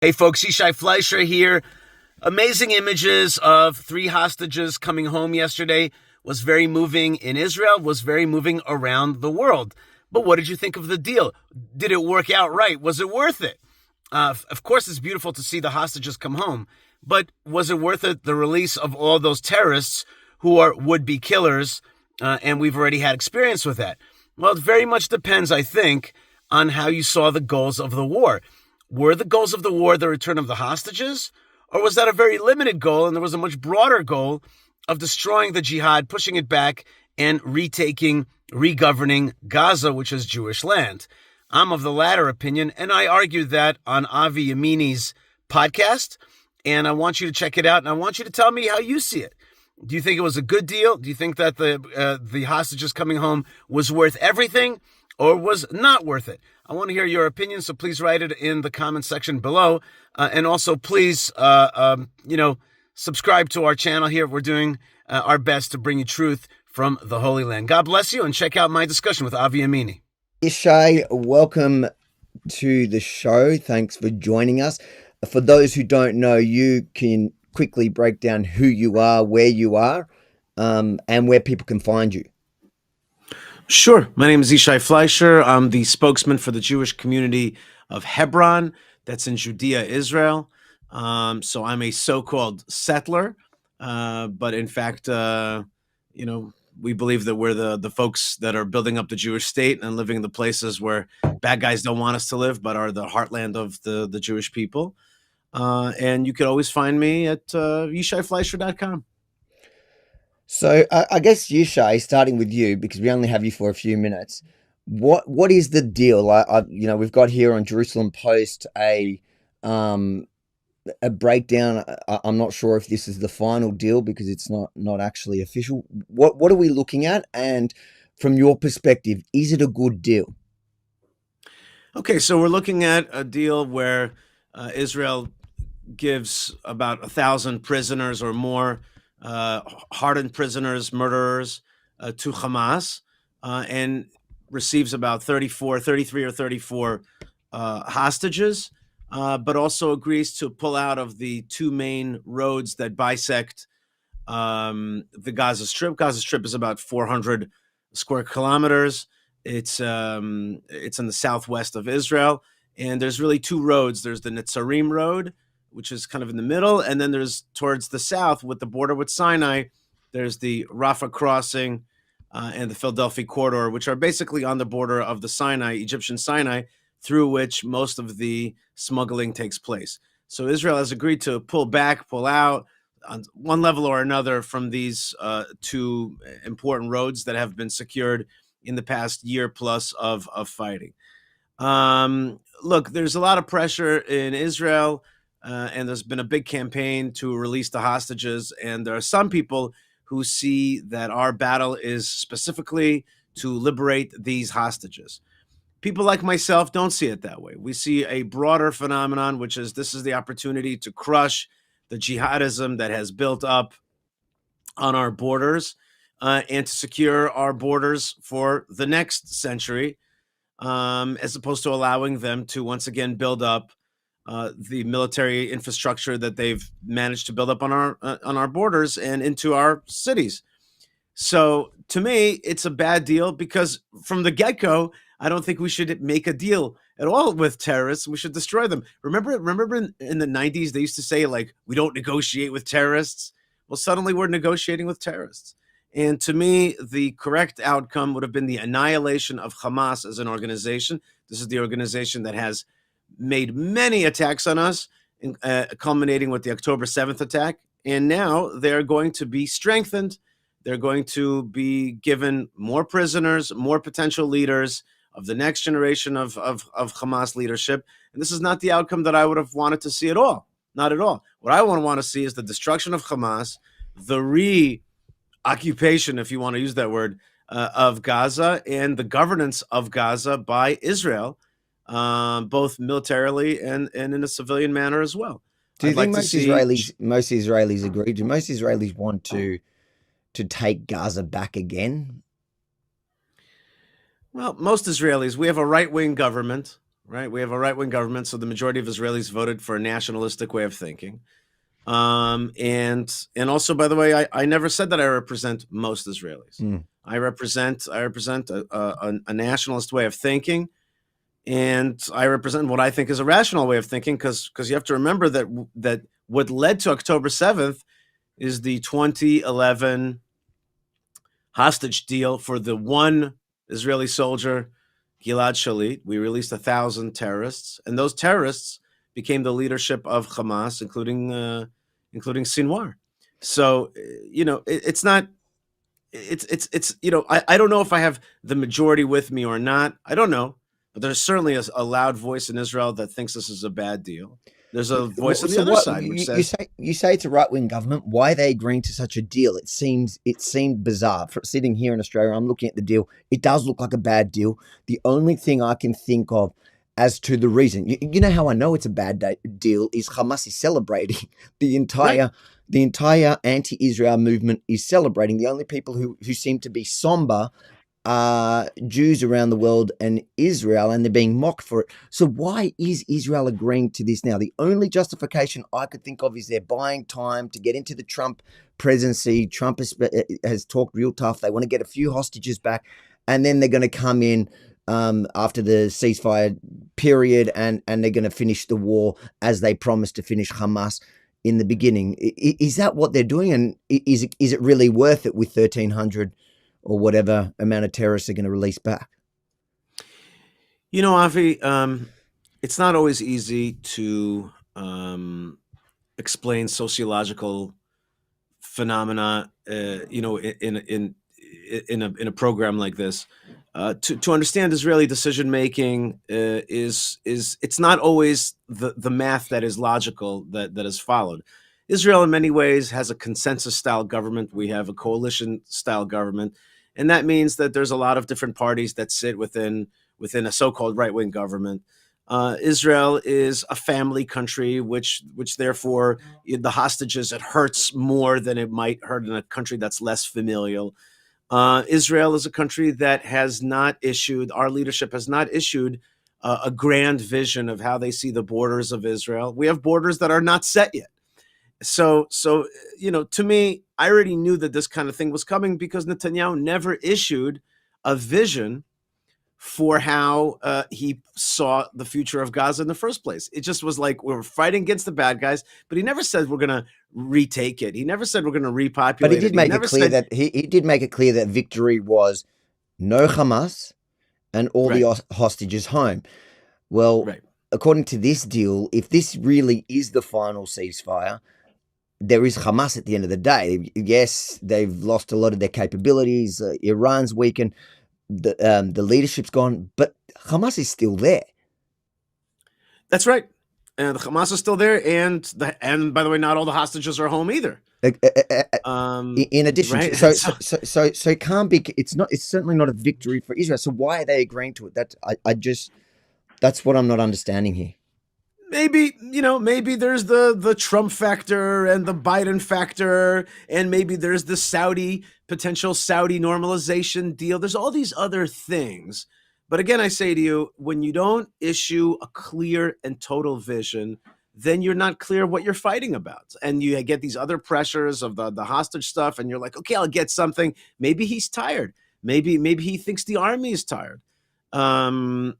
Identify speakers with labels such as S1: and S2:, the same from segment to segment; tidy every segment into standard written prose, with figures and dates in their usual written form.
S1: Hey folks, Yishai Fleisher here. Amazing images of 3 hostages coming home yesterday. Was very moving in Israel, was very moving around the world. But what did you think of the deal? Did it work out right? Was it worth it? Of course, it's beautiful to see the hostages come home, but was it worth it, the release of all those terrorists who are would-be killers, and we've already had experience with that? Well, it very much depends, I think, on how you saw the goals of the war. Were the goals of the war the return of the hostages? Or was that a very limited goal and there was a much broader goal of destroying the jihad, pushing it back, and retaking, regoverning Gaza, which is Jewish land? I'm of the latter opinion, and I argued that on Avi Yamini's podcast, and I want you to check it out, and I want you to tell me how you see it. Do you think it was a good deal? Do you think that the hostages coming home was worth everything, or was not worth it? I want to hear your opinion, so please write it in the comment section below. And also, please, subscribe to our channel here. We're doing our best to bring you truth from the Holy Land. God bless you, and check out my discussion with Avi Yamini.
S2: Yishai, welcome to the show. Thanks for joining us. For those who don't know, you can quickly break down who you are, where you are, and where people can find you.
S1: Sure. My name is Yishai Fleisher. I'm the spokesman for the Jewish community of Hebron, that's in Judea, Israel. So I'm a so-called settler, but in fact, we believe that we're the folks that are building up the Jewish state and living in the places where bad guys don't want us to live, but are the heartland of the Jewish people. And you can always find me at YishaiFleisher.com.
S2: So I guess, Yishai, starting with you, because we only have you for a few minutes, what is the deal? We've got here on Jerusalem Post a breakdown. I'm not sure if this is the final deal because it's not actually official. What are we looking at? And from your perspective, is it a good deal?
S1: Okay, so we're looking at a deal where Israel gives about 1,000 prisoners or more, hardened prisoners, murderers, to Hamas, and receives about 33 or 34 hostages, but also agrees to pull out of the 2 main roads that bisect the Gaza Strip. Gaza Strip is about 400 square kilometers. It's in the southwest of Israel, and there's really 2 roads. There's the Netzarim Road, which is kind of in the middle, and then there's towards the south with the border with Sinai, there's the Rafah crossing and the Philadelphia corridor, which are basically on the border of the Sinai, Egyptian Sinai, through which most of the smuggling takes place. So Israel has agreed to pull out on one level or another from these 2 important roads that have been secured in the past year plus of fighting. Look, there's a lot of pressure in Israel, and there's been a big campaign to release the hostages. And there are some people who see that our battle is specifically to liberate these hostages. People like myself don't see it that way. We see a broader phenomenon, which is this is the opportunity to crush the jihadism that has built up on our borders, and to secure our borders for the next century, as opposed to allowing them to once again build up the military infrastructure that they've managed to build up on our borders and into our cities. So to me, it's a bad deal because from the get-go, I don't think we should make a deal at all with terrorists. We should destroy them. Remember in the 90s, they used to say, like, we don't negotiate with terrorists. Well, suddenly we're negotiating with terrorists. And to me, the correct outcome would have been the annihilation of Hamas as an organization. This is the organization that has made many attacks on us, culminating with the October 7th attack. And now they're going to be strengthened. They're going to be given more prisoners, more potential leaders of the next generation of Hamas leadership. And this is not the outcome that I would have wanted to see at all. Not at all. What I want to see is the destruction of Hamas, the reoccupation, if you want to use that word, of Gaza, and the governance of Gaza by Israel, both militarily and in a civilian manner as well.
S2: Do you think most Israelis agree? Do most Israelis want to take Gaza back again?
S1: Well, most Israelis, we have a right-wing government, right? We have a right-wing government, so the majority of Israelis voted for a nationalistic way of thinking. And also, by the way, I never said that I represent most Israelis.
S2: Mm.
S1: I represent a nationalist way of thinking, and I represent what I think is a rational way of thinking, because you have to remember that what led to October 7th is the 2011 hostage deal for the one Israeli soldier, Gilad Shalit. We released 1,000 terrorists, and those terrorists became the leadership of Hamas, including Sinwar. So it's not. It's I don't know if I have the majority with me or not. I don't know, but there's certainly a loud voice in Israel that thinks this is a bad deal. There's a voice on the
S2: So
S1: other
S2: what
S1: side which
S2: you
S1: says,
S2: say? You say it's a right wing government. Why are they agreeing to such a deal? It seemed bizarre. For sitting here in Australia, I'm looking at the deal. It does look like a bad deal. The only thing I can think of as to the reason, you know how I know it's a bad deal is Hamas is celebrating. the
S1: right.
S2: entire the entire anti-Israel movement is celebrating. The only people who seem to be somber Jews around the world and Israel, and they're being mocked for it. So why is Israel agreeing to this now? The only justification I could think of is they're buying time to get into the Trump presidency. Trump has talked real tough. They want to get a few hostages back, and then they're going to come in after the ceasefire period, and they're going to finish the war as they promised to finish Hamas in the beginning. Is that what they're doing? And is it really worth it with 1,300 or whatever amount of terrorists are going to release back?
S1: Avi, it's not always easy to explain sociological phenomena, in a program like this. To understand Israeli decision making is it's not always the math that is logical that is followed. Israel, in many ways, has a consensus style government. We have a coalition style government, and that means that there's a lot of different parties that sit within a so-called right-wing government. Israel is a family country, which therefore the hostages, it hurts more than it might hurt in a country that's less familial. Israel is a country that has not issued, our leadership has not issued a grand vision of how they see the borders of Israel. We have borders that are not set yet. So to me, I already knew that this kind of thing was coming because Netanyahu never issued a vision for how he saw the future of Gaza in the first place. It just was like we're fighting against the bad guys, but he never said we're going to retake it. He never said we're going to
S2: But he
S1: repopulate
S2: did
S1: it. He
S2: make it
S1: never
S2: clear
S1: said,
S2: that he did make it clear that victory was no Hamas and all the
S1: right,
S2: hostages home. Well,
S1: right.
S2: according to this deal, if this really is the final ceasefire, there is Hamas at the end of the day. Yes, they've lost a lot of their capabilities. Iran's weakened. The leadership's gone, but Hamas is still there.
S1: That's right. And the Hamas is still there, and by the way, not all the hostages are home either.
S2: Uh, uh, uh, in addition,
S1: Right.
S2: so it can't be. It's not. It's certainly not a victory for Israel. So why are they agreeing to it? That's what I'm not understanding here.
S1: Maybe there's the Trump factor and the Biden factor, and maybe there's the potential Saudi normalization deal. There's all these other things. But again, I say to you, when you don't issue a clear and total vision, then you're not clear what you're fighting about. And you get these other pressures of the hostage stuff, and you're like, okay, I'll get something. Maybe he's tired. Maybe he thinks the army is tired. And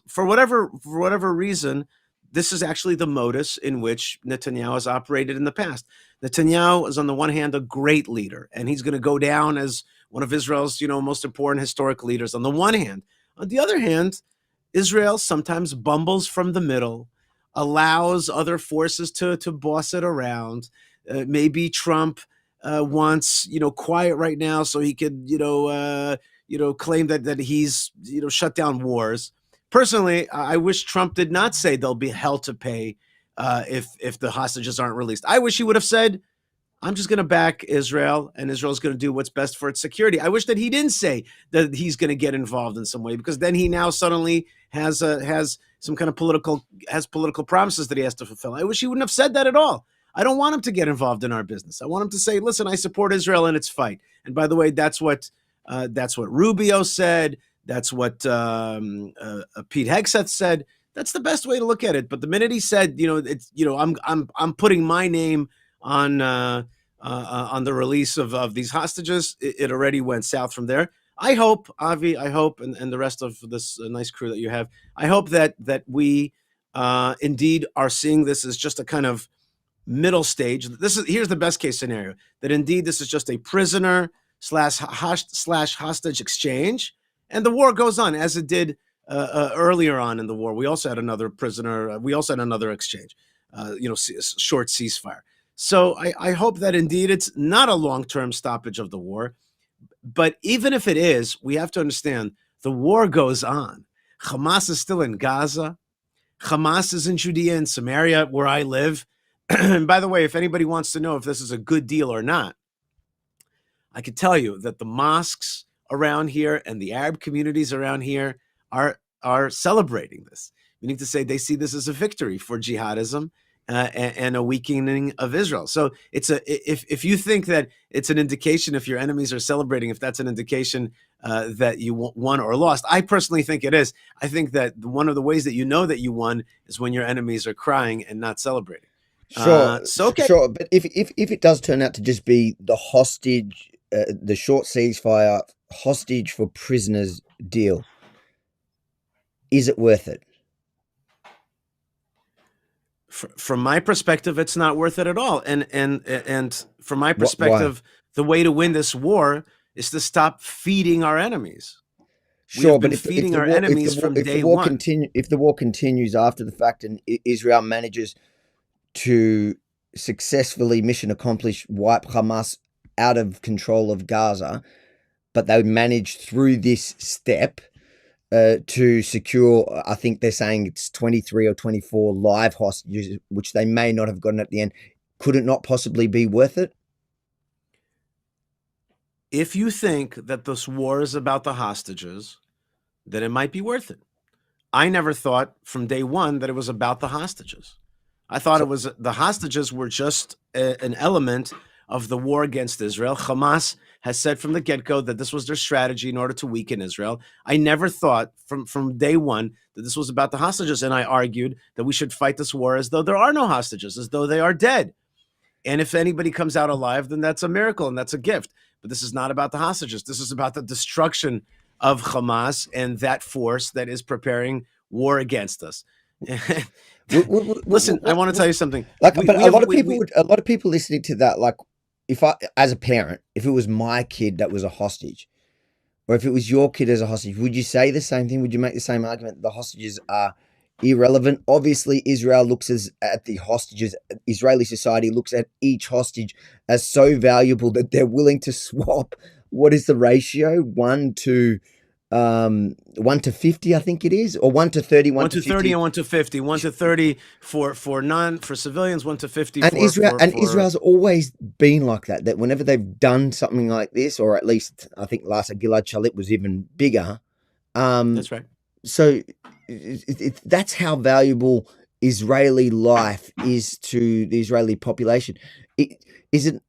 S1: for whatever reason, this is actually the modus in which Netanyahu has operated in the past. Netanyahu is, on the one hand, a great leader, and he's going to go down as one of Israel's, most important historic leaders. On the one hand, on the other hand, Israel sometimes bumbles from the middle, allows other forces to boss it around. Maybe Trump wants quiet right now so he could claim that he's shut down wars. Personally, I wish Trump did not say there'll be hell to pay if the hostages aren't released. I wish he would have said, I'm just going to back Israel, and Israel's going to do what's best for its security. I wish that he didn't say that he's going to get involved in some way, because then he now suddenly has some kind of political promises that he has to fulfill. I wish he wouldn't have said that at all. I don't want him to get involved in our business. I want him to say, listen, I support Israel in its fight. And by the way, that's what Rubio said. That's what Pete Hegseth said. That's the best way to look at it. But the minute he said, it's I'm putting my name on the release of these hostages, it already went south from there. I hope, Avi, I hope, and the rest of this nice crew that you have, I hope that we indeed are seeing this as just a kind of middle stage. Here's the best case scenario, that indeed this is just a prisoner slash hostage exchange, and the war goes on as it did earlier on in the war. We also had another prisoner. We also had another exchange. Short ceasefire. So I hope that indeed it's not a long-term stoppage of the war. But even if it is, we have to understand the war goes on. Hamas is still in Gaza. Hamas is in Judea and Samaria, where I live. And by the way, if anybody wants to know if this is a good deal or not, I can tell you that the mosques around here and the Arab communities around here are celebrating this, meaning to say they see this as a victory for jihadism and a weakening of Israel. So if you think that it's an indication, if your enemies are celebrating, if that's an indication that you won or lost, I personally think it is. I think that one of the ways that you know that you won is when your enemies are crying and not celebrating.
S2: Sure,
S1: Okay.
S2: sure. But if it does turn out to just be the hostage, the short ceasefire hostage for prisoners deal, is it worth it?
S1: From my perspective, it's not worth it at all. And from my
S2: Why?
S1: perspective, the way to win this war is to stop feeding our enemies. We
S2: Sure,
S1: have
S2: but
S1: been feeding our enemies from
S2: if the
S1: day
S2: war
S1: one.
S2: continues after the fact, and Israel manages to successfully mission accomplish wipe Hamas out of control of Gaza, but they managed through this step to secure, I think they're saying it's 23 or 24 live hostages, which they may not have gotten at the end. Could it not possibly be worth it?
S1: If you think that this war is about the hostages, then it might be worth it. I never thought from day one that it was about the hostages. I thought
S2: So,
S1: it was the hostages were just an element of the war against Israel. Hamas has said from the get-go that this was their strategy in order to weaken Israel. I never thought from day one that this was about the hostages, and I argued that we should fight this war as though there are no hostages, as though they are dead. And if anybody comes out alive, then that's a miracle and that's a gift. But this is not about the hostages. This is about the destruction of Hamas and that force that is preparing war against us. Listen, I want to tell you something.
S2: like, but
S1: We have we
S2: a lot of people listening to that, like, if I, as a parent, if it was my kid that was a hostage, or if it was your kid as a hostage, would you say the same thing? Would you make the same argument? The hostages are irrelevant. Obviously, Israel looks at the hostages. Israeli society looks at each hostage as so valuable that they're willing to swap. What is the ratio? 1 to 50, I think it is, or 1 to 30,
S1: 1 to 30
S2: 1 to 50.
S1: and 1 to 50. 1 to 30 for civilians. 1 to 50
S2: And
S1: for
S2: Israel's always been like that. That whenever they've done something like this, or at least I think last Gilad Shalit was even bigger.
S1: That's right.
S2: So that's how valuable Israeli life is to the Israeli population. Is it,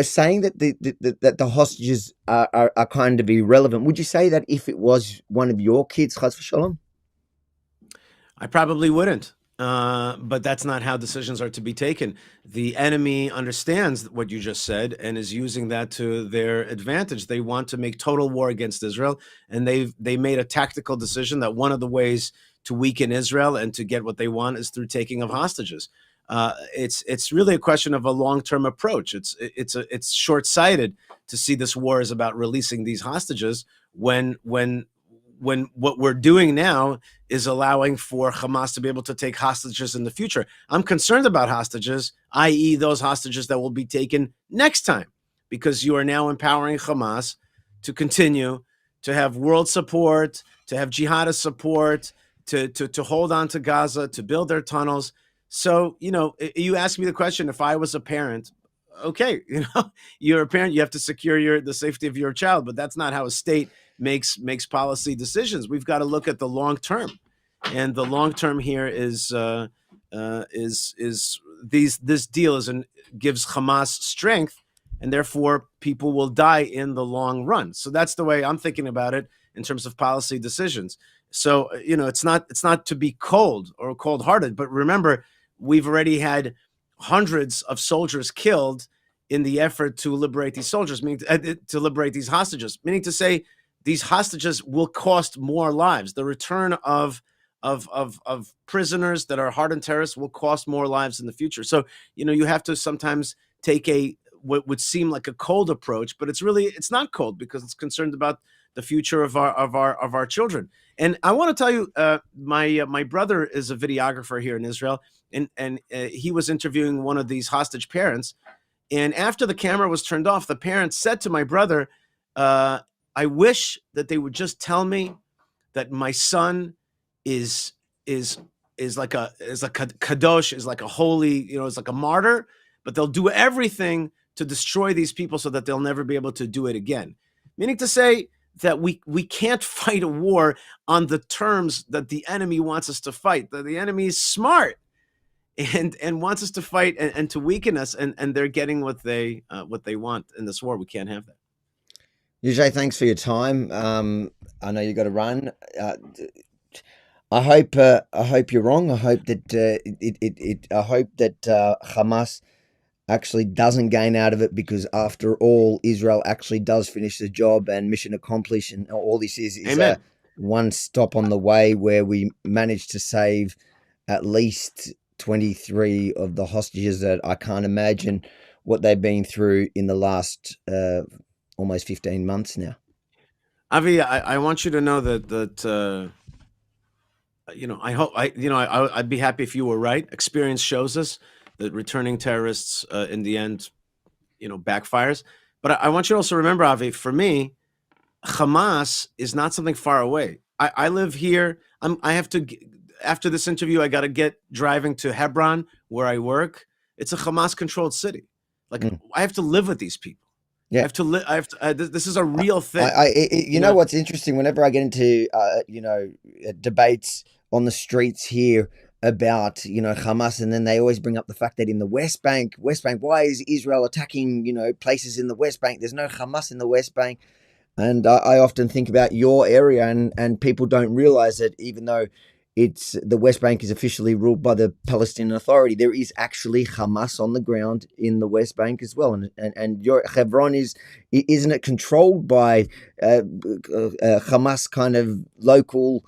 S2: saying that the hostages are kind of irrelevant? Would you say that if it was one of your kids, Chas v'shalom?
S1: I probably wouldn't. But that's not how decisions are to be taken. The enemy understands what you just said and is using that to their advantage. They want to make total war against Israel, and they made a tactical decision that one of the ways to weaken Israel and to get what they want is through taking of hostages. It's really a question of a long-term approach. It's short-sighted to see this war is about releasing these hostages when what we're doing now is allowing for Hamas to be able to take hostages in the future. I'm concerned about hostages, i.e., those hostages that will be taken next time, because you are now empowering Hamas to continue to have world support, to have jihadist support, to hold on to Gaza, to build their tunnels. So, you asked me the question, if I was a parent, okay, you're a parent, you have to secure the safety of your child, but that's not how a state makes policy decisions. We've got to look at the long term, and the long term here is this deal gives Hamas strength, and therefore people will die in the long run. So that's the way I'm thinking about it, in terms of policy decisions. So it's not to be cold or cold-hearted, but remember, we've already had hundreds of soldiers killed in the effort to liberate these soldiers, meaning to liberate these hostages, meaning to say these hostages will cost more lives. The return of prisoners that are hardened terrorists will cost more lives in the future. So you have to sometimes take a what would seem like a cold approach, but it's not cold, because it's concerned about the future of our children. And I want to tell you, my brother is a videographer here in Israel, and he was interviewing one of these hostage parents. And after the camera was turned off, the parents said to my brother, uh, "I wish that they would just tell me that my son is is is like a kadosh, is like a holy, is like a martyr, but they'll do everything to destroy these people so that they'll never be able to do it again." Meaning to say that we can't fight a war on the terms that the enemy wants us to fight. That the enemy is smart and wants us to fight and to weaken us, and they're getting what they want in this war. We can't have that.
S2: Yishai, thanks for your time. I know you got to run. I hope you're wrong. I hope that I hope that Hamas actually doesn't gain out of it, because after all, Israel actually does finish the job and mission accomplished, and all this is a
S1: Amen.
S2: one stop on the way where we managed to save at least 23 of the hostages that I can't imagine what they've been through in the last almost 15 months now.
S1: Avi, I want you to know that I hope I'd be happy if you were right. Experience shows us that returning terrorists in the end, backfires. But I want you to also remember, Avi, for me, Hamas is not something far away. I live here. I have to after this interview, I got to get driving to Hebron where I work. It's a Hamas-controlled city. Like,
S2: Mm.
S1: I have to live with these people. I
S2: Yeah.
S1: have to live. I have to. This is a real thing.
S2: You
S1: You
S2: know
S1: know,
S2: what's interesting? Whenever I get into debates on the streets here about Hamas, and then they always bring up the fact that in the West Bank, why is Israel attacking places in the West Bank? There's no Hamas in the West Bank. And I often think about your area, and people don't realize that even though it's the West Bank is officially ruled by the Palestinian Authority, there is actually Hamas on the ground in the West Bank as well. And your Hebron isn't it controlled by Hamas kind of local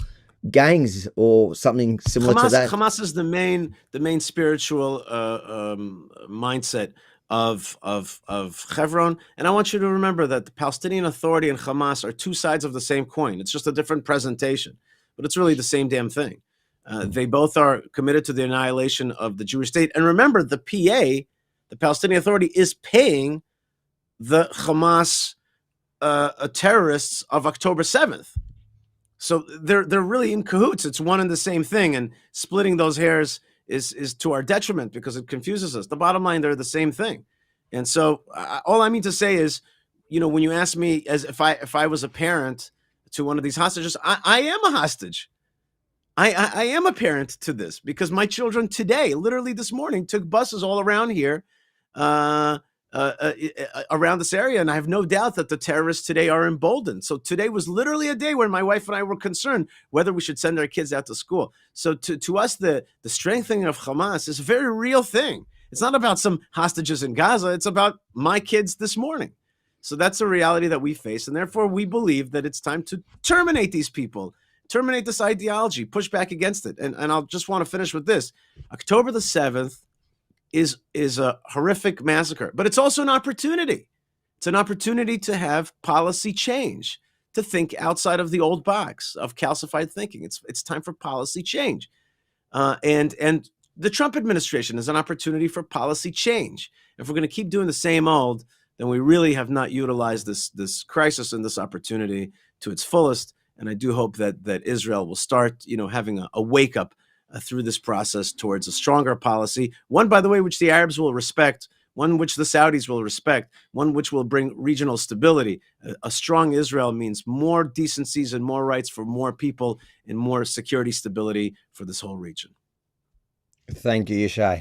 S2: gangs or something similar to that?
S1: Hamas is the main spiritual mindset of Hebron, and I want you to remember that the Palestinian Authority and Hamas are two sides of the same coin. It's just a different presentation, but it's really the same damn thing. They both are committed to the annihilation of the Jewish state. And remember, the PA, the Palestinian Authority, is paying the Hamas terrorists of October 7th. So they're really in cahoots. It's one and the same thing, and splitting those hairs is to our detriment because it confuses us. The bottom line, they're the same thing. And so all I mean to say is, when you ask me as if I was a parent to one of these hostages, I am a hostage. I am a parent to this because my children today, literally this morning, took buses all around here, uh, around this area, and I have no doubt that the terrorists today are emboldened. So today was literally a day where my wife and I were concerned whether we should send our kids out to school. So to us, the strengthening of Hamas is a very real thing. It's not about some hostages in Gaza. It's about my kids this morning. So that's a reality that we face, and therefore we believe that it's time to terminate these people, terminate this ideology, push back against it. And I'll just want to finish with this: October the 7th is a horrific massacre, but it's also an opportunity. It's an opportunity to have policy change, to think outside of the old box of calcified thinking. It's time for policy change, and the Trump administration is an opportunity for policy change. If we're going to keep doing the same old, then we really have not utilized this crisis and this opportunity to its fullest. And I do hope that Israel will start, having a wake up through this process towards a stronger policy, one, by the way, which the Arabs will respect, one which the Saudis will respect, one which will bring regional stability. A strong Israel means more decencies and more rights for more people and more security stability for this whole region.
S2: Thank you, Yishai.